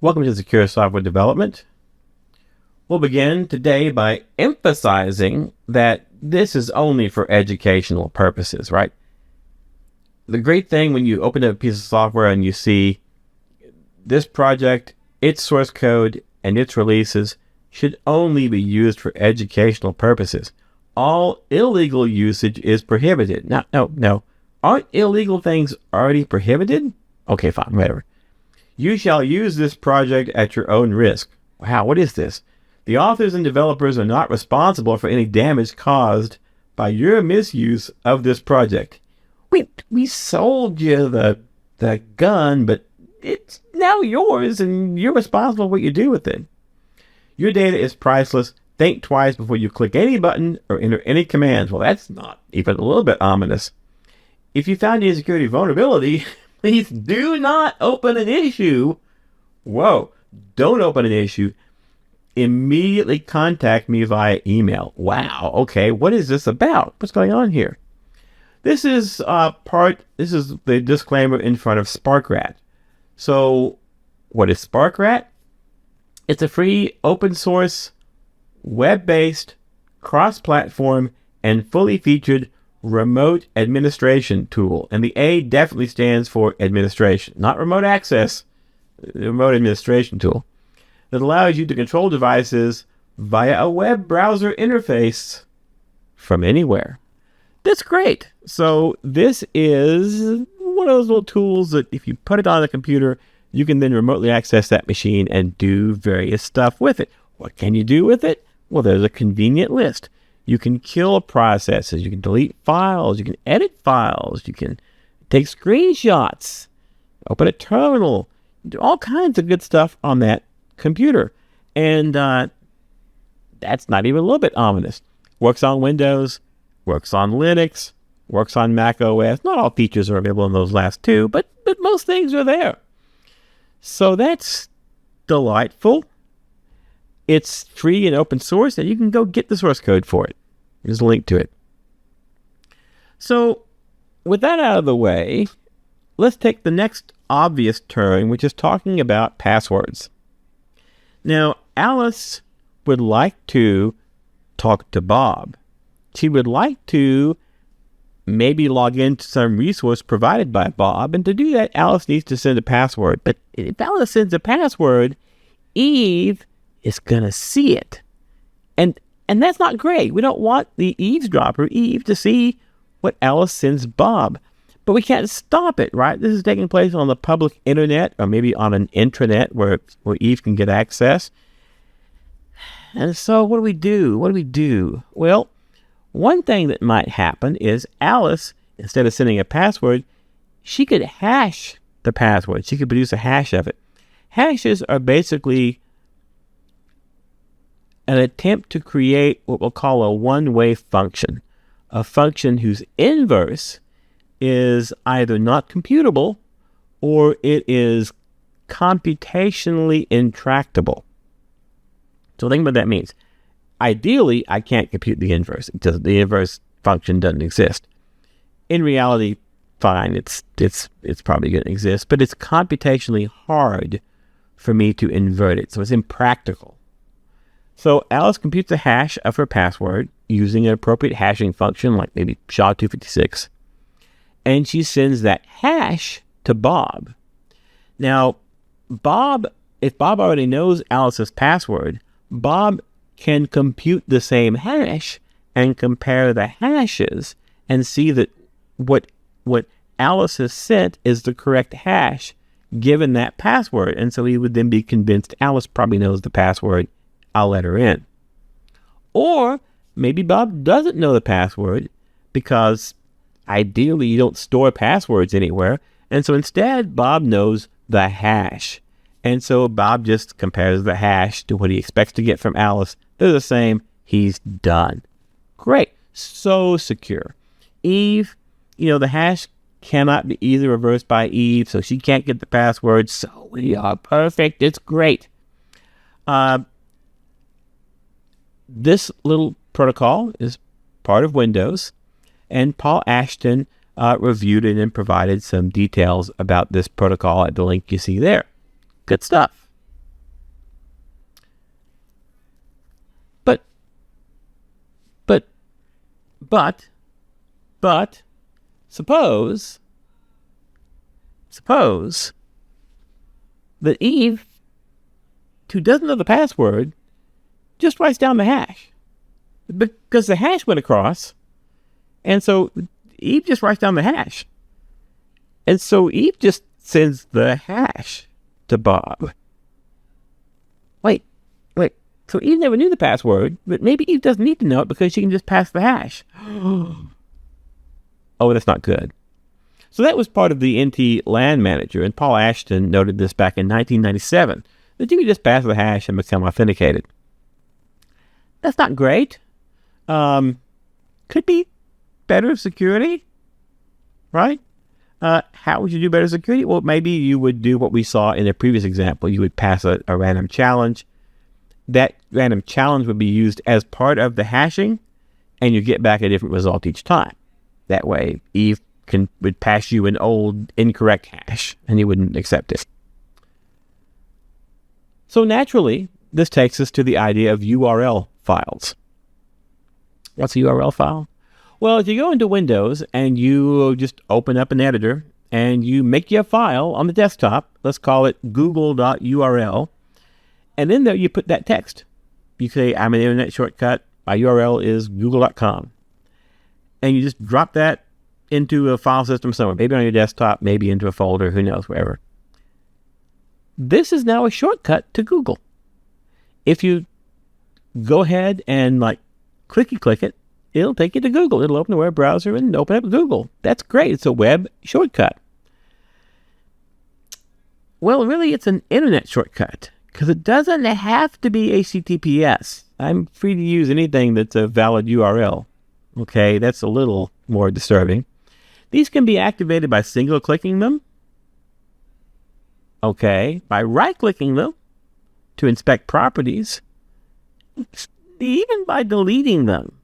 Welcome to Secure Software Development. We'll begin today by emphasizing that this is only for educational purposes, right? The great thing when you open up a piece of software and you see this project, its source code, and its releases should only be used for educational purposes. All illegal usage is prohibited. No. Aren't illegal things already prohibited? Okay, fine, whatever. You shall use this project at your own risk. Wow, what is this? The authors and developers are not responsible for any damage caused by your misuse of this project. We sold you the gun, but it's now yours and you're responsible for what you do with it. Your data is priceless. Think twice before you click any button or enter any commands. Well, that's not even a little bit ominous. If you found any security vulnerability, please do not open an issue. Whoa, don't open an issue. Immediately contact me via email. Wow, okay, what is this about? What's going on here? This is the disclaimer in front of SparkRat. So, what is SparkRat? It's a free, open source, web-based, cross-platform, and fully featured remote administration tool. And the A definitely stands for administration, not remote access, remote administration tool that allows you to control devices via a web browser interface from anywhere. That's great. So this is one of those little tools that if you put it on a computer, you can then remotely access that machine and do various stuff with it. What can you do with it? Well, there's a convenient list. You can kill processes, you can delete files, you can edit files, you can take screenshots, open a terminal, do all kinds of good stuff on that computer. And that's not even a little bit ominous. Works on Windows, works on Linux, works on Mac OS. Not all features are available in those last two, but most things are there. So that's delightful. It's free and open source, and you can go get the source code for it. There's a link to it. So, with that out of the way, let's take the next obvious turn, which is talking about passwords. Now, Alice would like to talk to Bob. She would like to maybe log into some resource provided by Bob, and to do that, Alice needs to send a password. But if Alice sends a password, Eve is going to see it. And that's not great. We don't want the eavesdropper, Eve, to see what Alice sends Bob. But we can't stop it, right? This is taking place on the public internet, or maybe on an intranet where Eve can get access. And so what do we do? Well, one thing that might happen is Alice, instead of sending a password, she could hash the password. She could produce a hash of it. Hashes are basically an attempt to create what we'll call a one-way function, a function whose inverse is either not computable or it is computationally intractable. So think what that means. Ideally, I can't compute the inverse. The inverse function doesn't exist. In reality, fine, it's probably going to exist, but it's computationally hard for me to invert it, so it's impractical. So Alice computes a hash of her password using an appropriate hashing function like maybe SHA-256, and she sends that hash to Bob. Now, if Bob already knows Alice's password, Bob can compute the same hash and compare the hashes and see that what Alice has sent is the correct hash given that password. And so he would then be convinced Alice probably knows the password. I'll let her in. Or maybe Bob doesn't know the password because ideally you don't store passwords anywhere. And so instead, Bob knows the hash. And so Bob just compares the hash to what he expects to get from Alice. They're the same. He's done. Great. So secure. Eve, the hash cannot be easily reversed by Eve, so she can't get the password. So we are perfect. It's great. This little protocol is part of Windows, and Paul Ashton reviewed it and provided some details about this protocol at the link you see there. Good stuff. But suppose that Eve, who doesn't know the password, just writes down the hash. Because the hash went across, and so Eve just writes down the hash. And so Eve just sends the hash to Bob. Wait. So Eve never knew the password, but maybe Eve doesn't need to know it because she can just pass the hash. Oh, that's not good. So that was part of the NT LAN manager, and Paul Ashton noted this back in 1997, that you could just pass the hash and become authenticated. That's not great. Could be better security, right? How would you do better security? Well, maybe you would do what we saw in the previous example. You would pass a random challenge. That random challenge would be used as part of the hashing, and you get back a different result each time. That way, Eve would pass you an old incorrect hash, and you wouldn't accept it. So naturally, this takes us to the idea of URL files. What's a URL file? Well, if you go into Windows and you just open up an editor and you make your file on the desktop, let's call it google.url, and in there you put that text. You say, I'm an internet shortcut, my URL is google.com. And you just drop that into a file system somewhere, maybe on your desktop, maybe into a folder, who knows, wherever. This is now a shortcut to Google. If you go ahead and click it, it'll take you to Google. It'll open the web browser and open up Google. That's great. It's a web shortcut. Well, really, it's an internet shortcut because it doesn't have to be HTTPS. I'm free to use anything that's a valid URL. Okay, that's a little more disturbing. These can be activated by single-clicking them. Okay, by right-clicking them to inspect properties. Even by deleting them,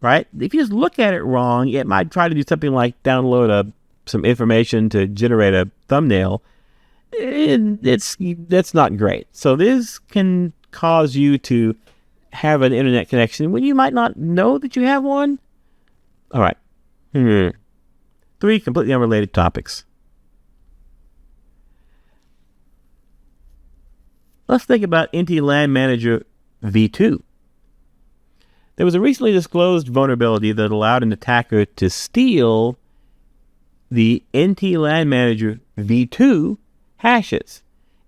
right? If you just look at it wrong, it might try to do something like download some information to generate a thumbnail. That's not great. So this can cause you to have an internet connection when you might not know that you have one. All right. 3 completely unrelated topics. Let's think about NT LAN Manager v2. There was a recently disclosed vulnerability that allowed an attacker to steal the NT LAN Manager v2 hashes.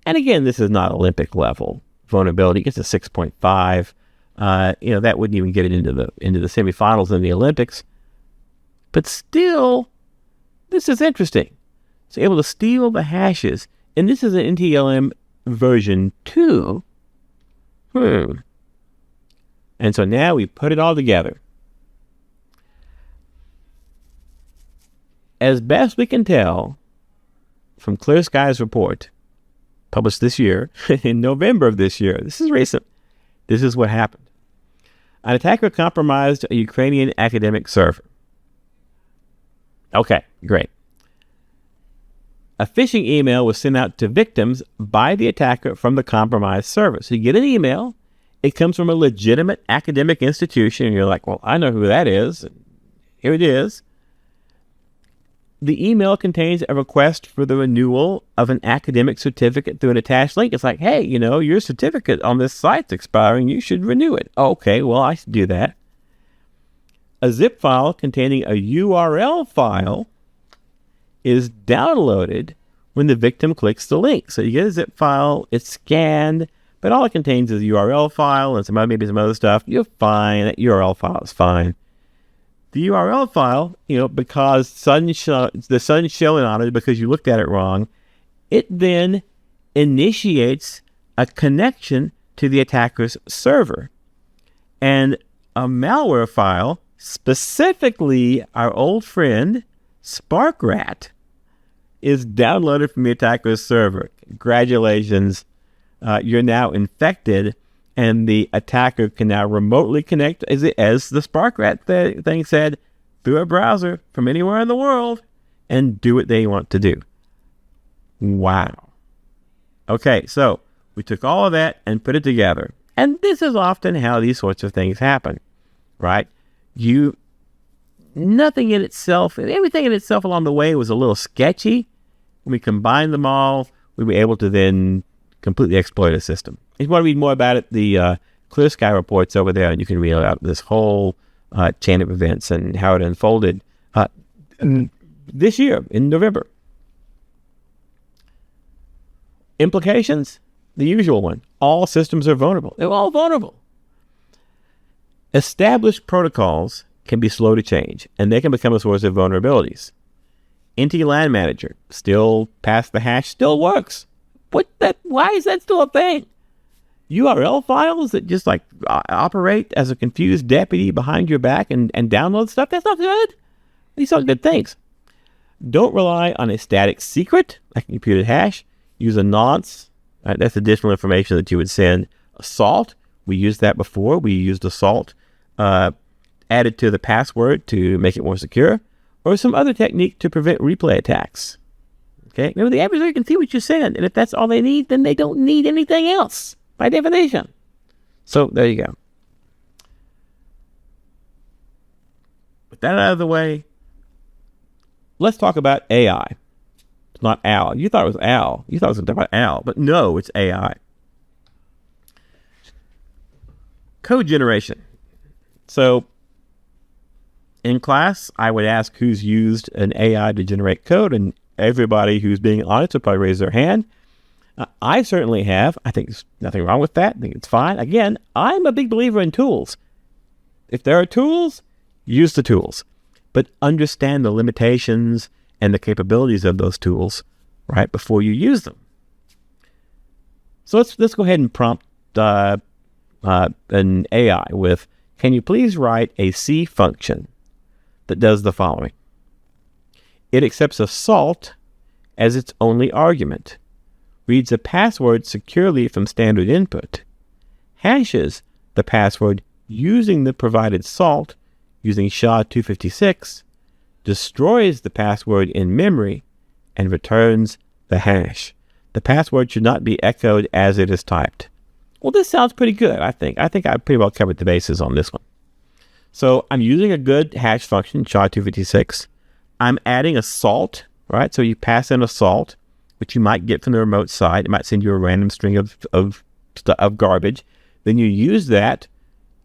And again, this is not Olympic level vulnerability. It's a 6.5. That wouldn't even get it into the semifinals in the Olympics. But still, this is interesting. So able to steal the hashes, and this is an NTLM version 2. And so now we put it all together. As best we can tell from Clear Sky's report, published this year, in November of this year, this is recent, this is what happened. An attacker compromised a Ukrainian academic server. Okay, great. A phishing email was sent out to victims by the attacker from the compromised server. So you get an email, it comes from a legitimate academic institution, and you're like, well, I know who that is. Here it is. The email contains a request for the renewal of an academic certificate through an attached link. It's like, hey, your certificate on this site's expiring. You should renew it. Okay, well, I should do that. A zip file containing a URL file is downloaded when the victim clicks the link. So you get a zip file, it's scanned, but all it contains is a URL file and maybe some other stuff. You're fine. That URL file is fine. The URL file, because the sun's showing on it because you looked at it wrong, it then initiates a connection to the attacker's server. And a malware file, specifically our old friend SparkRat, is downloaded from the attacker's server. Congratulations, you're now infected, and the attacker can now remotely connect, as the SparkRat thing said, through a browser from anywhere in the world and do what they want to do. Wow. Okay, so we took all of that and put it together. And this is often how these sorts of things happen, right? You nothing in itself, and everything in itself along the way was a little sketchy. When we combined them all, we were able to then completely exploit a system. If you want to read more about it, the Clear Sky report's over there, and you can read about this whole chain of events and how it unfolded this year in November. Implications? The usual one. All systems are vulnerable. They're all vulnerable. Established protocols can be slow to change, and they can become a source of vulnerabilities. NT-LAN manager, still pass the hash, still works. Why is that still a thing? URL files that just operate as a confused deputy behind your back and download stuff, that's not good. These are good things. Don't rely on a static secret, like a computed hash. Use a nonce. That's additional information that you would send. Assault, we used that before. We used assault added to the password to make it more secure, or some other technique to prevent replay attacks. Okay, remember, the adversary can see what you send, and if that's all they need, then they don't need anything else, by definition. So, there you go. With that out of the way, let's talk about AI. It's not Al. You thought it was Al. You thought it was about Al, but no, it's AI. Code generation. So, in class, I would ask who's used an AI to generate code, and everybody who's being honest would probably raise their hand. I certainly have. I think there's nothing wrong with that. I think it's fine. Again, I'm a big believer in tools. If there are tools, use the tools. But understand the limitations and the capabilities of those tools right before you use them. So let's go ahead and prompt an AI with, can you please write a C function that does the following? It accepts assault as its only argument, reads a password securely from standard input, hashes the password using the provided salt using SHA-256, destroys the password in memory, and returns the hash. The password should not be echoed as it is typed. Well, this sounds pretty good, I think. I think I pretty well covered the bases on this one. So I'm using a good hash function, SHA-256. I'm adding a salt, right? So you pass in a salt, which you might get from the remote side. It might send you a random string of garbage. Then you use that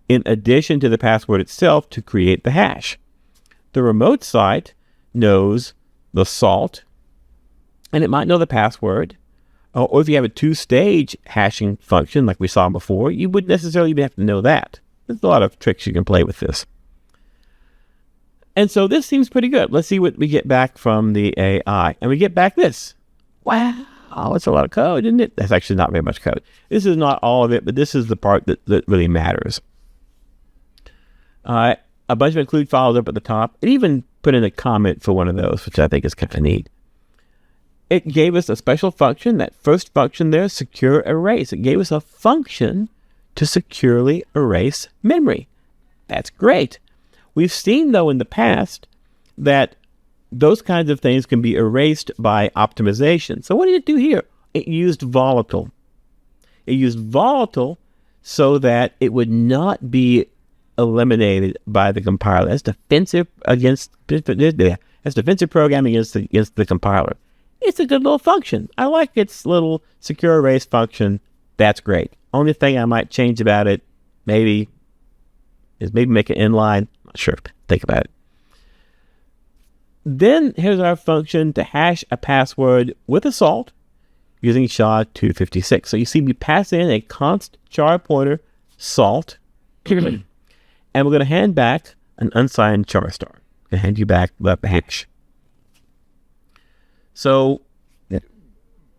in addition to the password itself to create the hash. The remote site knows the salt, and it might know the password. Or if you have a two-stage hashing function like we saw before, you wouldn't necessarily even have to know that. There's a lot of tricks you can play with this. And so this seems pretty good. Let's see what we get back from the AI. And we get back this. Wow, that's a lot of code, isn't it? That's actually not very much code. This is not all of it, but this is the part that really matters. A bunch of include files up at the top. It even put in a comment for one of those, which I think is kind of neat. It gave us a special function, that first function there, secure erase. It gave us a function to securely erase memory. That's great. We've seen, though, in the past that those kinds of things can be erased by optimization. So what did it do here? It used volatile. It used volatile so that it would not be eliminated by the compiler. That's defensive programming against the compiler. It's a good little function. I like its little secure erase function. That's great. Only thing I might change about it is make it inline. Not sure. Think about it. Then here's our function to hash a password with a salt using SHA-256. So you see we pass in a const char pointer salt, and we're going to hand back an unsigned char star. I'm going to hand you back the hash. So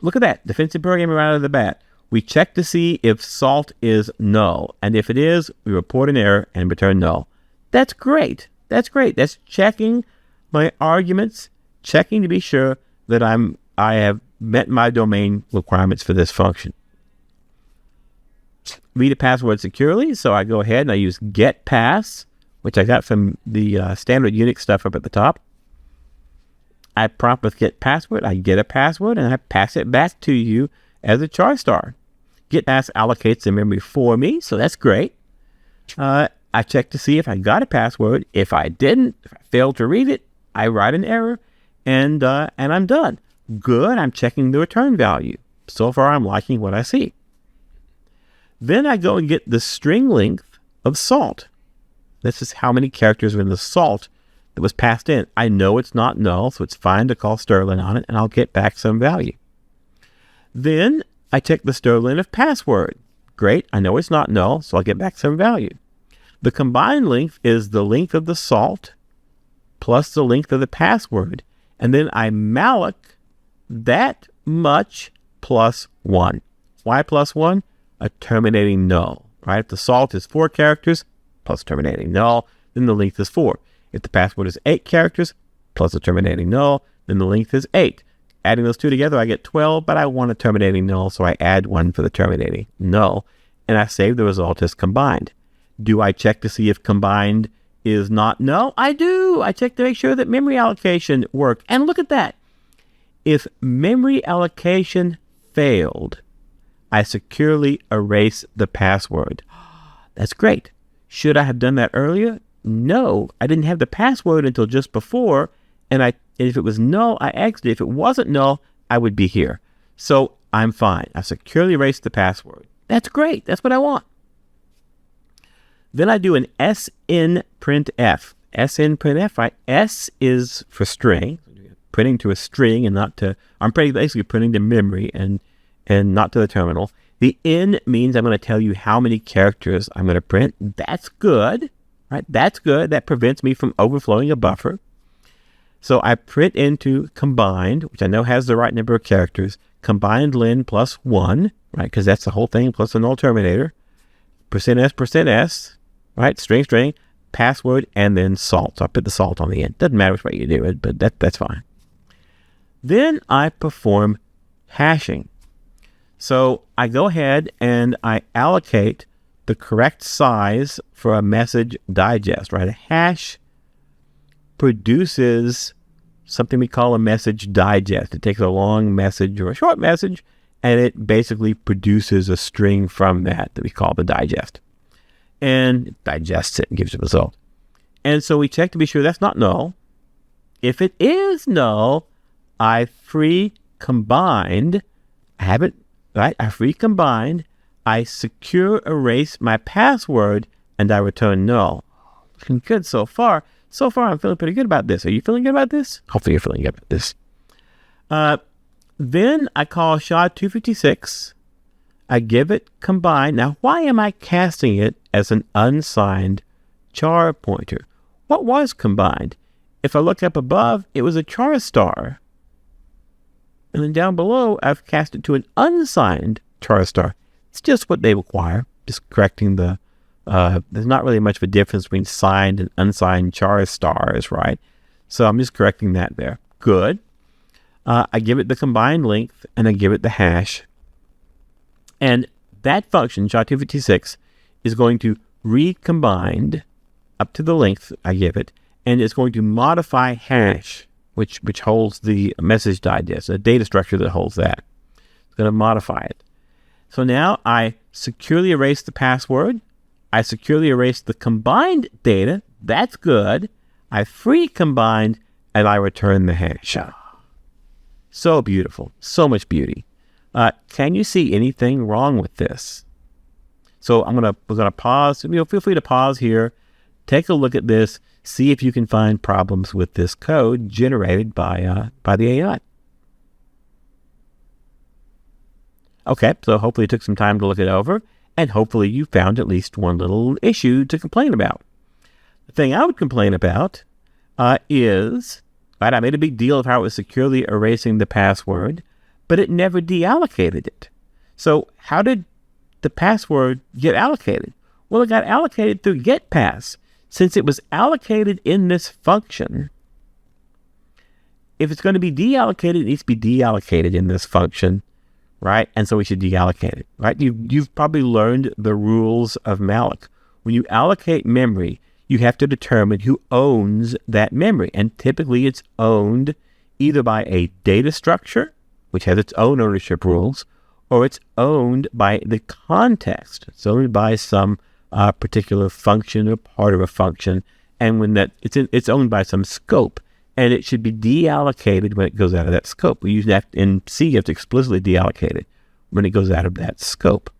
look at that. Defensive programming right out of the bat. We check to see if salt is null. And if it is, we report an error and return null. That's great. That's great. That's checking my arguments, checking to be sure that I have met my domain requirements for this function. Read a password securely, so I go ahead and I use get pass, which I got from the standard Unix stuff up at the top. I prompt with get password, I get a password, and I pass it back to you as a char star. Get pass allocates the memory for me, so that's great. I check to see if I got a password. If I didn't, if I failed to read it, I write an error, and I'm done. Good, I'm checking the return value. So far, I'm liking what I see. Then I go and get the string length of salt. This is how many characters are in the salt that was passed in. I know it's not null, so it's fine to call Sterling on it, and I'll get back some value. Then I check the Sterling of password. Great, I know it's not null, so I'll get back some value. The combined length is the length of the salt plus the length of the password, and then I malloc that much plus 1. Why plus 1? A terminating null, right? If the salt is 4 characters plus terminating null, then the length is 4. If the password is 8 characters plus a terminating null, then the length is 8. Adding those two together, I get 12, but I want a terminating null, so I add 1 for the terminating null, and I save the result as combined. Do I check to see if combined is not null? I do. I check to make sure that memory allocation worked. And look at that. If memory allocation failed, I securely erase the password. That's great. Should I have done that earlier? No, I didn't have the password until just before, and if it was null, I exited. If it wasn't null, I would be here. So I'm fine. I securely erased the password. That's great. That's what I want. Then I do an SN printf. SN printf, right? S is for string, printing to a string and not to, I'm basically printing to memory and not to the terminal. The N means I'm going to tell you how many characters I'm going to print. That's good, right? That's good. That prevents me from overflowing a buffer. So I print into combined, which I know has the right number of characters, combined len plus 1, right? Because that's the whole thing plus the null terminator, %s, right? String, password, and then salt. So I put the salt on the end. Doesn't matter which way you do it, but that's fine. Then I perform hashing. So I go ahead and I allocate the correct size for a message digest, right? A hash produces something we call a message digest. It takes a long message or a short message, and it basically produces a string from that we call the digest. And it digests it and gives a result. And so we check to be sure that's not null. If it is null, I free combined. I have it, right? I free combined. I secure erase my password, and I return null. Looking good so far. So far, I'm feeling pretty good about this. Are you feeling good about this? Hopefully you're feeling good about this. Then I call SHA-256. I give it combined. Now, why am I casting it as an unsigned char pointer? What was combined? If I look up above, it was a char star. And then down below, I've cast it to an unsigned char star. It's just what they require. Just correcting the, there's not really much of a difference between signed and unsigned char stars, right? So I'm just correcting that there. Good. I give it the combined length, and I give it the hash. And that function, SHA-256, is going to read combined up to the length I give it, and it's going to modify hash, which holds the message digest, a data structure that holds that. It's going to modify it. So now I securely erase the password. I securely erase the combined data. That's good. I free combined, and I return the hash. So beautiful. So much beauty. Can you see anything wrong with this? So we're gonna pause. Feel free to pause here. Take a look at this. See if you can find problems with this code generated by the AI. Okay, so hopefully you took some time to look it over, and hopefully you found at least one little issue to complain about. The thing I would complain about is, right, I made a big deal of how it was securely erasing the password, but it never deallocated it. So how did the password get allocated? Well, it got allocated through getPass. Since it was allocated in this function, if it's going to be deallocated, it needs to be deallocated in this function, right? And so we should deallocate it, right? You've probably learned the rules of malloc. When you allocate memory, you have to determine who owns that memory. And typically it's owned either by a data structure, which has its own ownership rules, or it's owned by the context. It's owned by some a particular function or part of a function, and when that it's owned by some scope, and it should be deallocated when it goes out of that scope. We usually in C, you have to explicitly deallocate it when it goes out of that scope.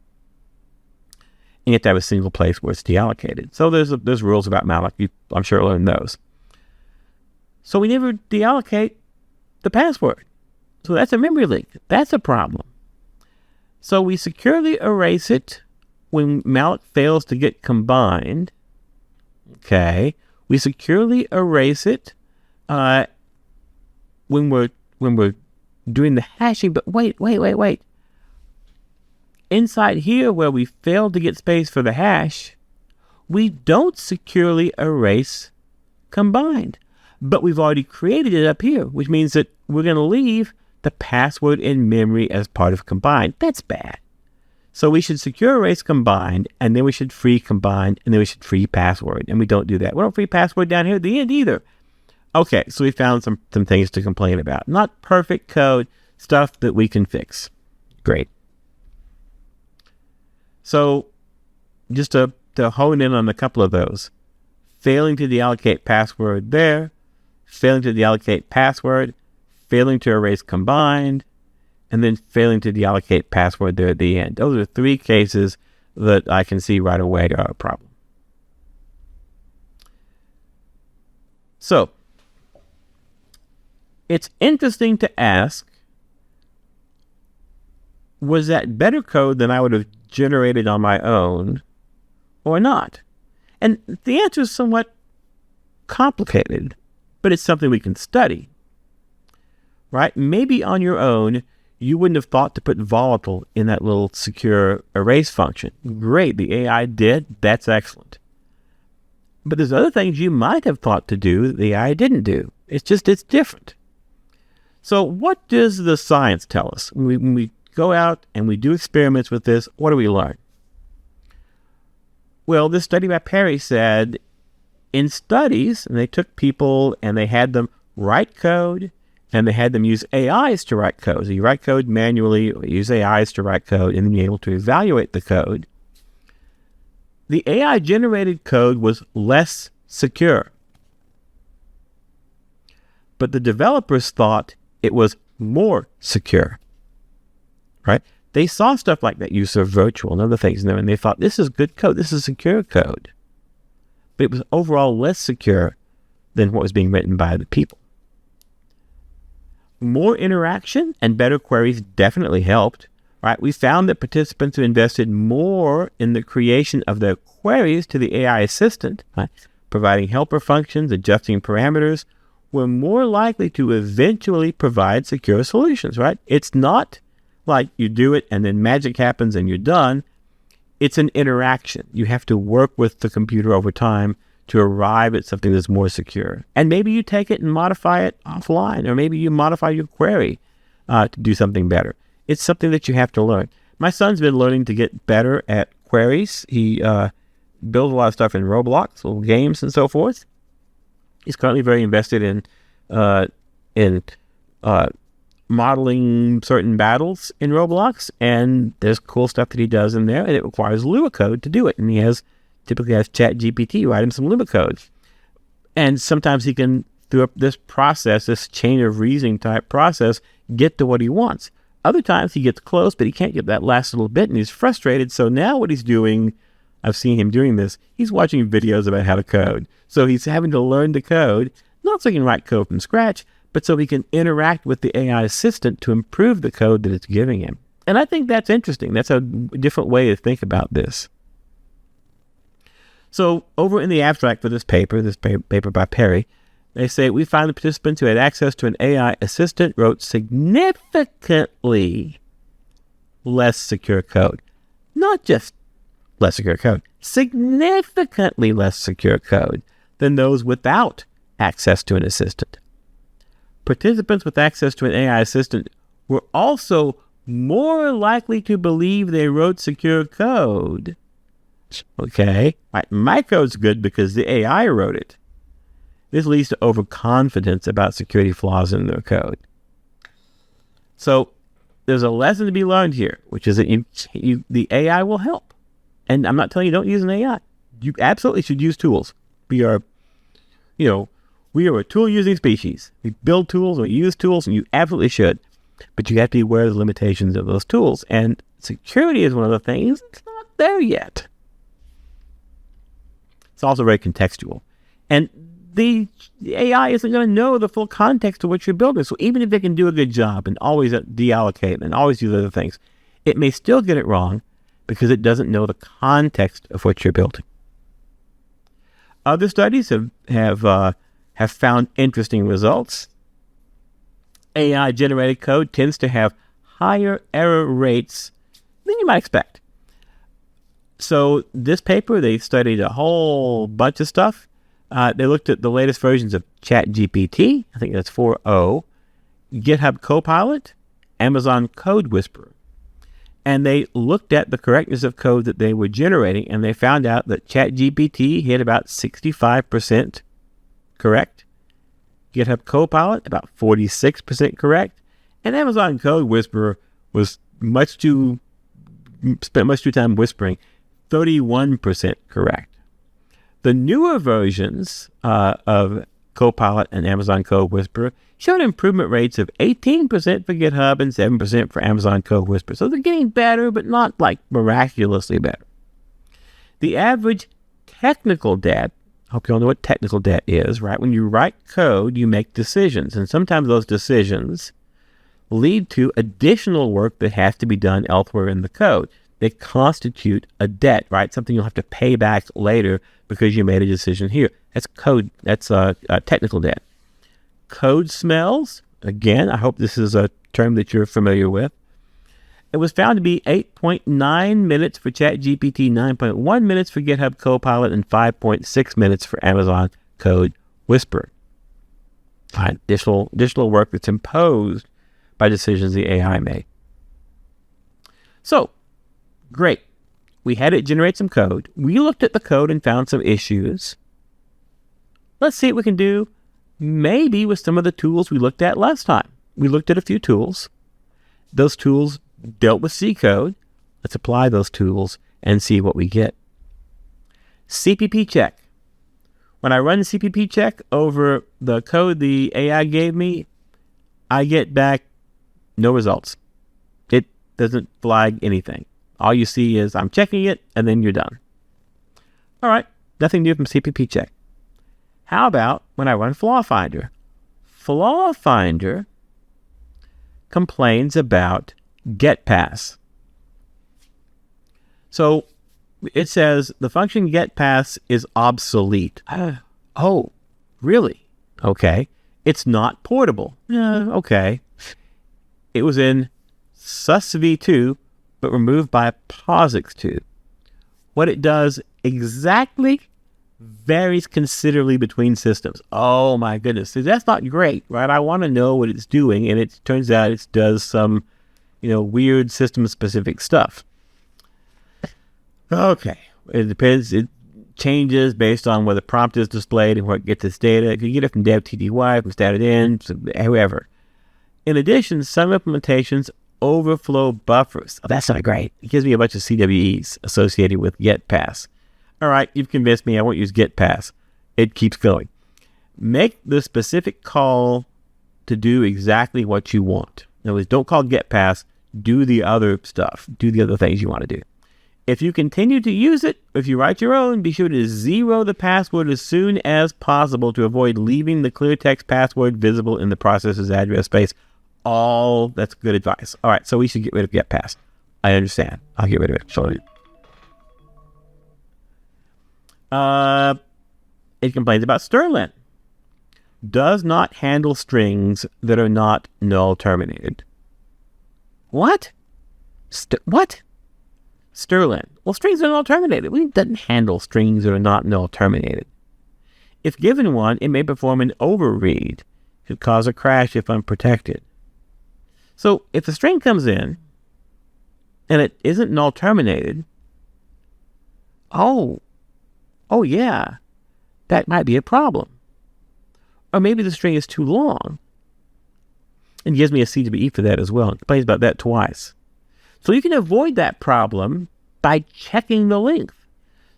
And you have to have a single place where it's deallocated. So there's rules about malloc. I'm sure you'll learn those. So we never deallocate the password. So that's a memory leak. That's a problem. So we securely erase it when malloc fails to get combined. Okay. We securely erase it when we're doing the hashing. But wait. Inside here, where we failed to get space for the hash, we don't securely erase combined. But we've already created it up here, which means that we're going to leave the password in memory as part of combined. That's bad. So we should secure erase combined, and then we should free combined, and then we should free password. And we don't do that. We don't free password down here at the end either. Okay, so we found some things to complain about. Not perfect code, stuff that we can fix. Great. So just to hone in on a couple of those, failing to deallocate password there, failing to deallocate password, failing to erase combined, and then failing to deallocate password there at the end. Those are 3 cases that I can see right away are a problem. So it's interesting to ask, was that better code than I would have generated on my own or not? And the answer is somewhat complicated, but it's something we can study, right? Maybe on your own, you wouldn't have thought to put volatile in that little secure erase function. Great, the AI did. That's excellent. But there's other things you might have thought to do that the AI didn't do. It's different. So what does the science tell us? When we go out and we do experiments with this, what do we learn? Well, this study by Perry said in studies, and they took people and they had them write code, and they had them use AIs to write code. So you write code manually, or use AIs to write code, and then you're able to evaluate the code. The AI-generated code was less secure. But the developers thought it was more secure. Right? They saw stuff like that, use of virtual and other things in there, and they thought, this is good code, this is secure code. But it was overall less secure than what was being written by the people. More interaction and better queries definitely helped. Right? We found that participants who invested more in the creation of their queries to the AI assistant, right, providing helper functions, adjusting parameters, were more likely to eventually provide secure solutions. Right? It's not like you do it and then magic happens and you're done. It's an interaction. You have to work with the computer over time to arrive at something that's more secure. And maybe you take it and modify it offline, or maybe you modify your query to do something better. It's something that you have to learn. My son's been learning to get better at queries. He builds a lot of stuff in Roblox, little games and so forth. He's currently very invested in modeling certain battles in Roblox, and there's cool stuff that he does in there, and it requires Lua code to do it. And he typically has ChatGPT write him some Lua code. And sometimes he can, through this process, this chain of reasoning type process, get to what he wants. Other times he gets close, but he can't get that last little bit, and he's frustrated. So now what he's doing, I've seen him doing this, he's watching videos about how to code. So he's having to learn to code, not so he can write code from scratch, but so he can interact with the AI assistant to improve the code that it's giving him. And I think that's interesting. That's a different way to think about this. So over in the abstract for this paper by Perry, they say, we found the participants who had access to an AI assistant wrote significantly less secure code. Not just less secure code, significantly less secure code than those without access to an assistant. Participants with access to an AI assistant were also more likely to believe they wrote secure code. Okay, right. My code's good because the AI wrote it. This leads to overconfidence about security flaws in their code. So there's a lesson to be learned here, which is that the AI will help. And I'm not telling you don't use an AI. You absolutely should use tools. We are a tool-using species. We build tools, we use tools, and you absolutely should. But you have to be aware of the limitations of those tools. And security is one of the things that's not there yet. It's also very contextual. And the AI isn't going to know the full context of what you're building. So even if it can do a good job and always deallocate and always do other things, it may still get it wrong because it doesn't know the context of what you're building. Other studies have found interesting results. AI-generated code tends to have higher error rates than you might expect. So this paper, they studied a whole bunch of stuff. They looked at the latest versions of ChatGPT, I think that's 4.0, GitHub Copilot, Amazon Code Whisperer. And they looked at the correctness of code that they were generating, and they found out that ChatGPT hit about 65% correct, GitHub Copilot about 46% correct, and Amazon Code Whisperer was spent much too time whispering, 31% correct. The newer versions of Copilot and Amazon Code Whisperer showed improvement rates of 18% for GitHub and 7% for Amazon Code Whisperer. So they're getting better, but not like miraculously better. The average technical debt, I hope you all know what technical debt is, right? When you write code, you make decisions, and sometimes those decisions lead to additional work that has to be done elsewhere in the code. They constitute a debt, right? Something you'll have to pay back later because you made a decision here. That's code. That's a technical debt. Code smells, again, I hope this is a term that you're familiar with. It was found to be 8.9 minutes for ChatGPT, 9.1 minutes for GitHub Copilot, and 5.6 minutes for Amazon Code Whisperer. Additional work that's imposed by decisions the AI made. So, great. We had it generate some code. We looked at the code and found some issues. Let's see what we can do maybe with some of the tools we looked at last time. We looked at a few tools. Those tools dealt with C code. Let's apply those tools and see what we get. CPP check. When I run CPP check over the code the AI gave me, I get back no results. It doesn't flag anything. All you see is I'm checking it, and then you're done. All right, nothing new from CPP check. How about when I run Flaw Finder? Flaw Finder complains about getPass. So it says the function getPass is obsolete. Oh, really? Okay. It's not portable. Okay. It was in SUSV2, but removed by POSIX2. What it does exactly varies considerably between systems. Oh my goodness. So that's not great, right? I want to know what it's doing, and it turns out it does some, weird system-specific stuff. Okay. It depends. It changes based on where the prompt is displayed and where it gets its data. You get it from dev.tty, from statted whoever. In addition, some implementations overflow buffers. Oh, that's not great. It gives me a bunch of CWEs associated with getPass. All right, you've convinced me. I won't use getPass. It keeps going. Make the specific call to do exactly what you want. In other words, don't call getPass. Do the other stuff. Do the other things you want to do. If you continue to use it, if you write your own, be sure to zero the password as soon as possible to avoid leaving the clear text password visible in the processor's address space. That's good advice. All right, so we should get rid of getPass. I understand. I'll get rid of it. Sorry. It complains about Sterling. Does not handle strings that are not null terminated. What? What? Sterling. Well, strings are null terminated. It doesn't handle strings that are not null terminated. If given one, it may perform an overread. It could cause a crash if unprotected. So if a string comes in and it isn't null terminated, oh yeah, that might be a problem. Or maybe the string is too long. And gives me a CWE for that as well. It complains about that twice. So you can avoid that problem by checking the length.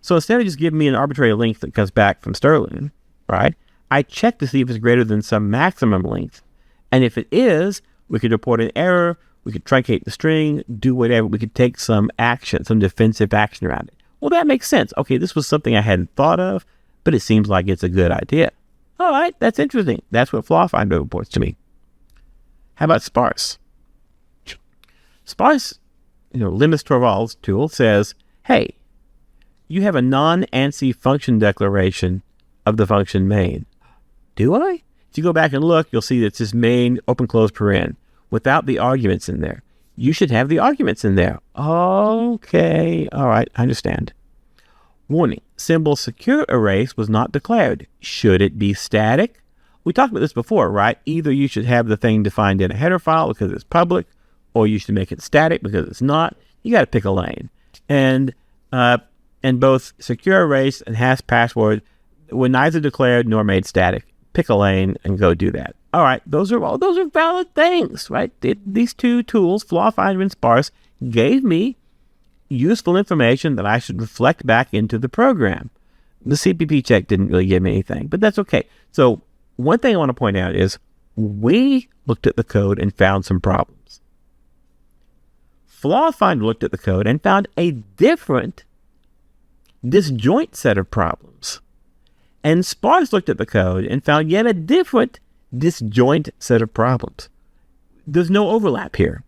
So instead of just giving me an arbitrary length that comes back from Sterling, right, I check to see if it's greater than some maximum length. And if it is, we could report an error, we could truncate the string, do whatever, we could take some action, some defensive action around it. Well, that makes sense. Okay, this was something I hadn't thought of, but it seems like it's a good idea. All right, that's interesting. That's what flaw finder reports to me. How about sparse? Sparse, Linus Torvalds tool says, hey, you have a non-ANSI function declaration of the function main. Do I? If you go back and look, you'll see that it's this main open close paren without the arguments in there. You should have the arguments in there. Okay, all right, I understand. Warning, symbol secure erase was not declared. Should it be static? We talked about this before, right? Either you should have the thing defined in a header file because it's public, or you should make it static because it's not. You got to pick a lane. And both secure erase and hash password were neither declared nor made static. Pick a lane and go do that. All right, those are valid things, right? These two tools, flaw finder and sparse, gave me useful information that I should reflect back into the program. The CPP check didn't really give me anything, but that's okay. So one thing I want to point out is we looked at the code and found some problems. Flaw finder looked at the code and found a different disjoint set of problems. And sparse looked at the code and found yet a different disjoint set of problems. There's no overlap here.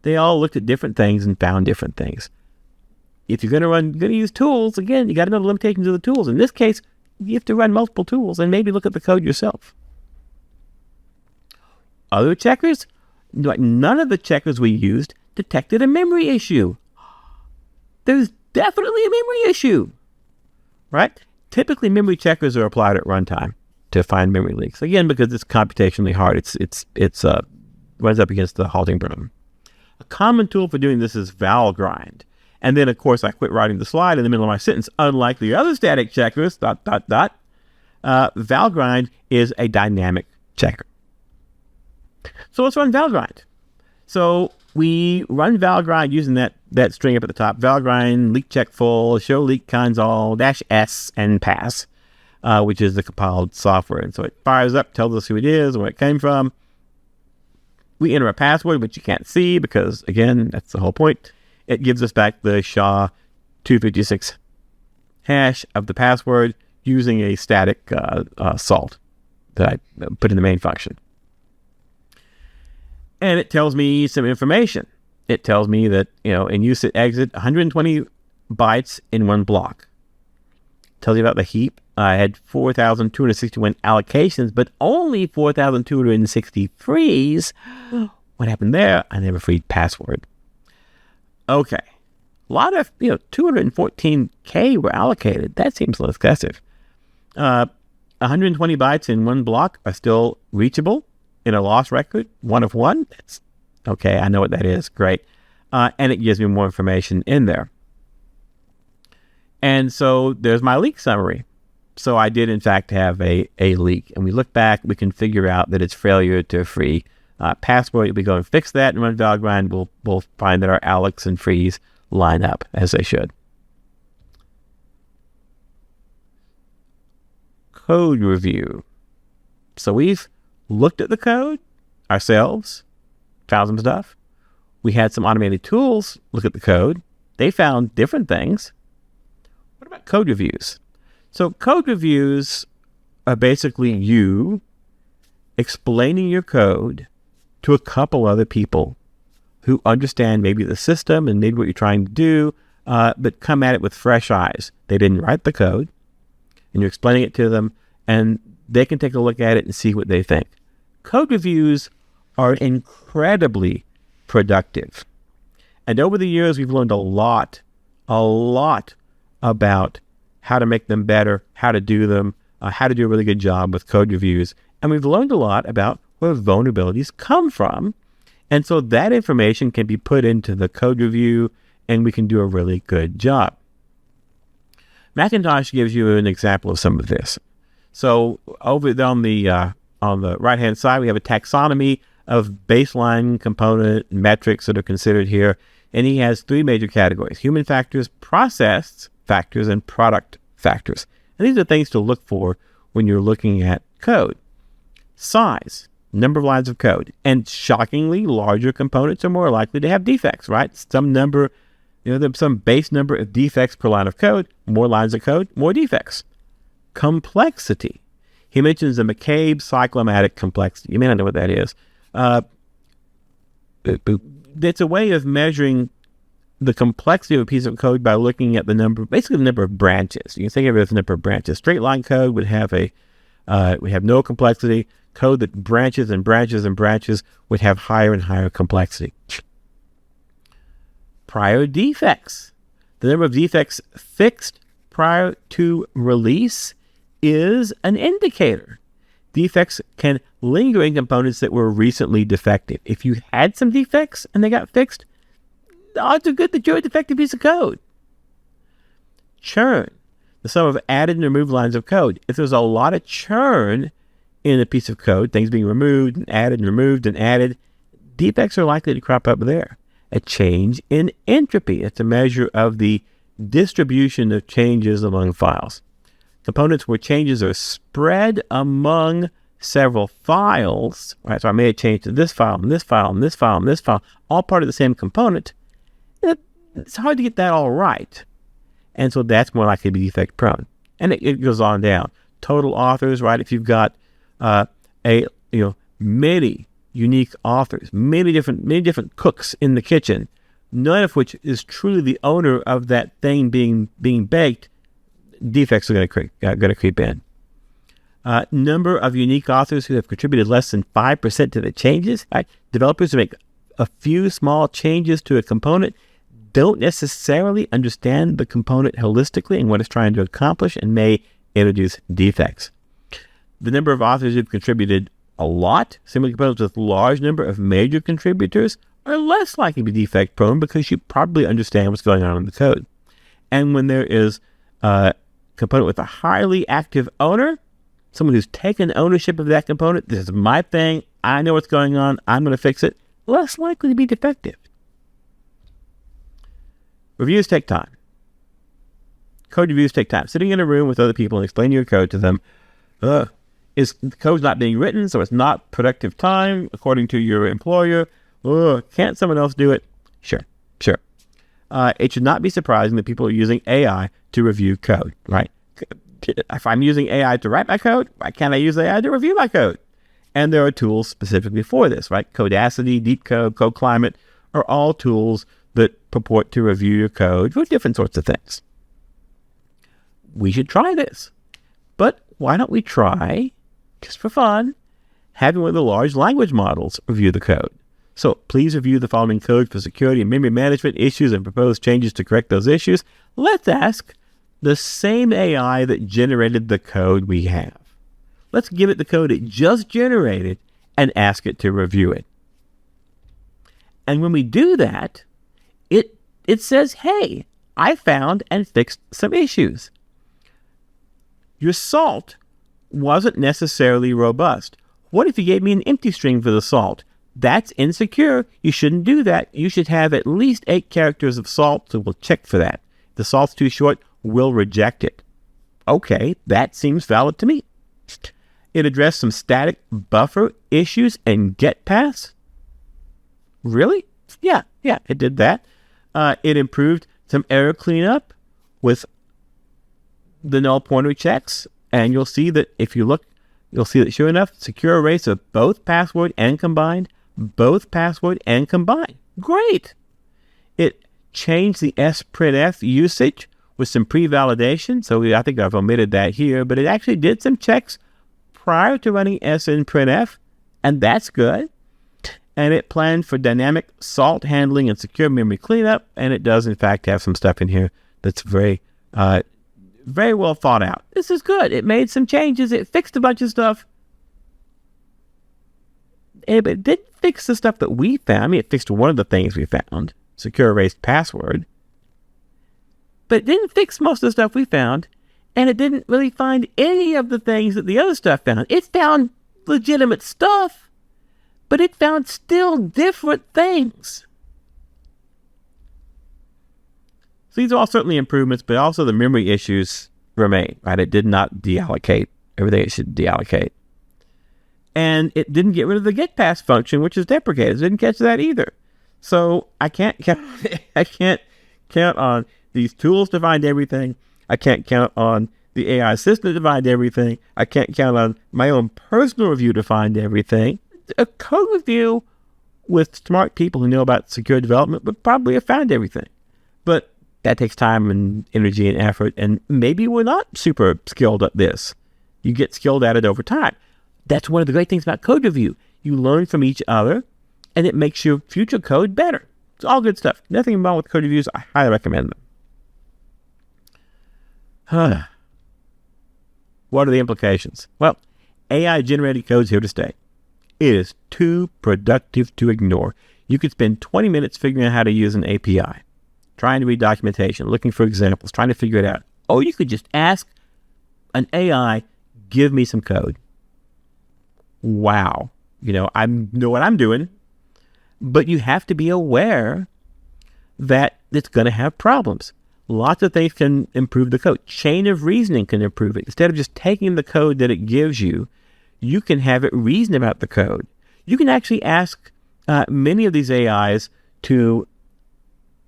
They all looked at different things and found different things. If you're going to use tools, again, you got to know the limitations of the tools. In this case, you have to run multiple tools and maybe look at the code yourself. Other checkers, none of the checkers we used detected a memory issue. There's definitely a memory issue, right? Typically, memory checkers are applied at runtime to find memory leaks. Again, because it's computationally hard, it's runs up against the halting broom. A common tool for doing this is valgrind. And then, of course, I quit writing the slide in the middle of my sentence. Unlike the other static checkers, valgrind is a dynamic checker. So let's run valgrind. So we run valgrind using that string up at the top. Valgrind, leak check full, show leak console, -s, and pass, which is the compiled software. And so it fires up, tells us who it is and where it came from. We enter a password, which you can't see because, again, that's the whole point. It gives us back the SHA-256 hash of the password using a static salt that I put in the main function. And it tells me some information. It tells me that, in use at exit, 120 bytes in one block. It tells you about the heap. I had 4,261 allocations, but only 4,260 frees. What happened there? I never freed password. Okay. A lot of, 214K were allocated. That seems a little excessive. 120 bytes in one block are still reachable in a lost record, 1 of 1. That's okay. I know what that is. Great. And it gives me more information in there. And so there's my leak summary. So I did, in fact, have a leak. And we look back, we can figure out that it's failure to free password. If we go and fix that and run valgrind, we'll find that our Alex and frees line up as they should. Code review. So we've looked at the code ourselves, found some stuff. We had some automated tools look at the code. They found different things. What about code reviews? So code reviews are basically you explaining your code to a couple other people who understand maybe the system and maybe what you're trying to do, but come at it with fresh eyes. They didn't write the code, and you're explaining it to them, and they can take a look at it and see what they think. Code reviews are incredibly productive. And over the years, we've learned a lot about how to make them better, how to do them, how to do a really good job with code reviews. And we've learned a lot about where vulnerabilities come from. And so that information can be put into the code review, and we can do a really good job. Macintosh gives you an example of some of this. So over on the right-hand side, we have a taxonomy of baseline component metrics that are considered here. And he has three major categories: human factors, process factors, and product factors. And these are things to look for when you're looking at code. Size, number of lines of code. And shockingly, larger components are more likely to have defects, right? Some number, there's some base number of defects per line of code. More lines of code, more defects. Complexity. He mentions the McCabe cyclomatic complexity. You may not know what that is. It's a way of measuring the complexity of a piece of code by looking at the number of branches. You can think of it as the number of branches. Straight line code would have no complexity. Code that branches and branches and branches would have higher and higher complexity. Prior defects. The number of defects fixed prior to release is an indicator. Defects can linger in components that were recently defective. If you had some defects and they got fixed, the odds are good that you're a defective piece of code. Churn, the sum of added and removed lines of code. If there's a lot of churn in a piece of code, things being removed and added and removed and added, defects are likely to crop up there. A change in entropy. It's a measure of the distribution of changes among files. Components where changes are spread among several files, right? So I made a change to this file and this file and this file and this file, all part of the same component. It's hard to get that all right. And so that's more likely to be defect prone. And it goes on down. Total authors, right? If you've got many unique authors, many different cooks in the kitchen, none of which is truly the owner of that thing being baked, defects are going to creep in. Number of unique authors who have contributed less than 5% to the changes. Right? Developers who make a few small changes to a component don't necessarily understand the component holistically and what it's trying to accomplish, and may introduce defects. The number of authors who've contributed a lot, similar components with a large number of major contributors, are less likely to be defect prone because you probably understand what's going on in the code. And when there is a component with a highly active owner, someone who's taken ownership of that component, this is my thing, I know what's going on, I'm going to fix it, less likely to be defective. Reviews take time. Code reviews take time. Sitting in a room with other people and explaining your code to them, the code's not being written, so it's not productive time, according to your employer. Can't someone else do it? Sure. It should not be surprising that people are using AI to review code, right? If I'm using AI to write my code, why can't I use AI to review my code? And there are tools specifically for this, right? Codacity, Deep Code, Code Climate are all tools that purport to review your code for different sorts of things. We should try this. But why don't we try, just for fun, having one of the large language models review the code? So please review the following code for security and memory management issues and propose changes to correct those issues. Let's ask the same AI that generated the code we have. Let's give it the code it just generated and ask it to review it. And when we do that, it says, hey, I found and fixed some issues. Your salt wasn't necessarily robust. What if you gave me an empty string for the salt? That's insecure. You shouldn't do that. You should have at least 8 characters of salt, so we'll check for that. If the salt's too short, we'll reject it. Okay, that seems valid to me. It addressed some static buffer issues and get paths. Really? Yeah, it did that. It improved some error cleanup with the null pointer checks, and you'll see that if you look, you'll see that sure enough, secure erase of both password and combined. Great. It changed the sprintf usage with some pre-validation, so I think I've omitted that here, but it actually did some checks prior to running s in printf, and that's good. And it planned for dynamic salt handling and secure memory cleanup, and it does in fact have some stuff in here that's very well thought out. This is good. It made some changes. It fixed a bunch of stuff. But it didn't fix the stuff that we found. I mean, it fixed one of the things we found, secure erased password. But it didn't fix most of the stuff we found, and it didn't really find any of the things that the other stuff found. It found legitimate stuff, but it found still different things. So these are all certainly improvements, but also the memory issues remain, right? It did not deallocate everything it should deallocate. And it didn't get rid of the get pass function, which is deprecated. It didn't catch that either. So I can't count on these tools to find everything. I can't count on the AI system to find everything. I can't count on my own personal review to find everything. A code review with smart people who know about secure development would probably have found everything. But that takes time and energy and effort, and maybe we're not super skilled at this. You get skilled at it over time. That's one of the great things about code review. You learn from each other, and it makes your future code better. It's all good stuff. Nothing wrong with code reviews. I highly recommend them. What are the implications? Well, AI-generated code is here to stay. It is too productive to ignore. You could spend 20 minutes figuring out how to use an API, trying to read documentation, looking for examples, trying to figure it out. Or you could just ask an AI, give me some code. Wow. I know what I'm doing, but you have to be aware that it's going to have problems. Lots of things can improve the code. Chain of reasoning can improve it. Instead of just taking the code that it gives you, you can have it reason about the code. You can actually ask many of these AIs to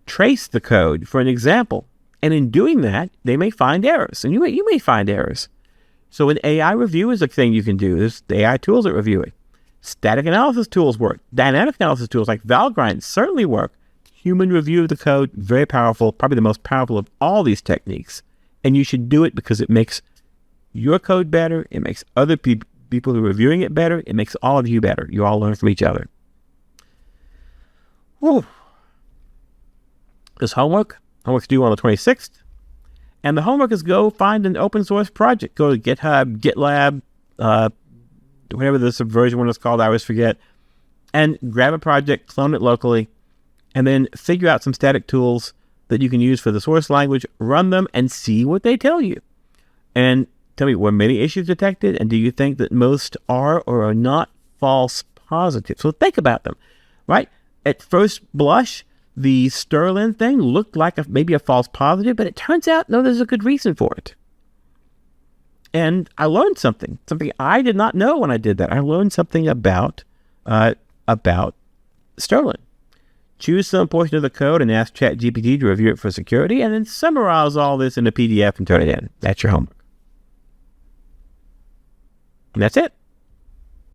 trace the code for an example. And in doing that, they may find errors. And you may find errors. So an AI review is a thing you can do. There's the AI tools that review it. Static analysis tools work. Dynamic analysis tools like Valgrind certainly work. Human review of the code, very powerful, probably the most powerful of all these techniques. And you should do it because it makes your code better. It makes other people who are reviewing it better. It makes all of you better. You all learn from each other. Whew. This homework's due on the 26th. And the homework is go find an open source project. Go to GitHub, GitLab, whatever the subversion one is called, I always forget. And grab a project, clone it locally, and then figure out some static tools that you can use for the source language, run them, and see what they tell you. And tell me, were many issues detected? And do you think that most are or are not false positives? So think about them, right? At first blush, the Sterling thing looked like maybe a false positive, but it turns out, no, there's a good reason for it. And I learned something I did not know when I did that. I learned something about Sterling. Choose some portion of the code and ask ChatGPT to review it for security, and then summarize all this in a PDF and turn it in. That's your homework. And that's it.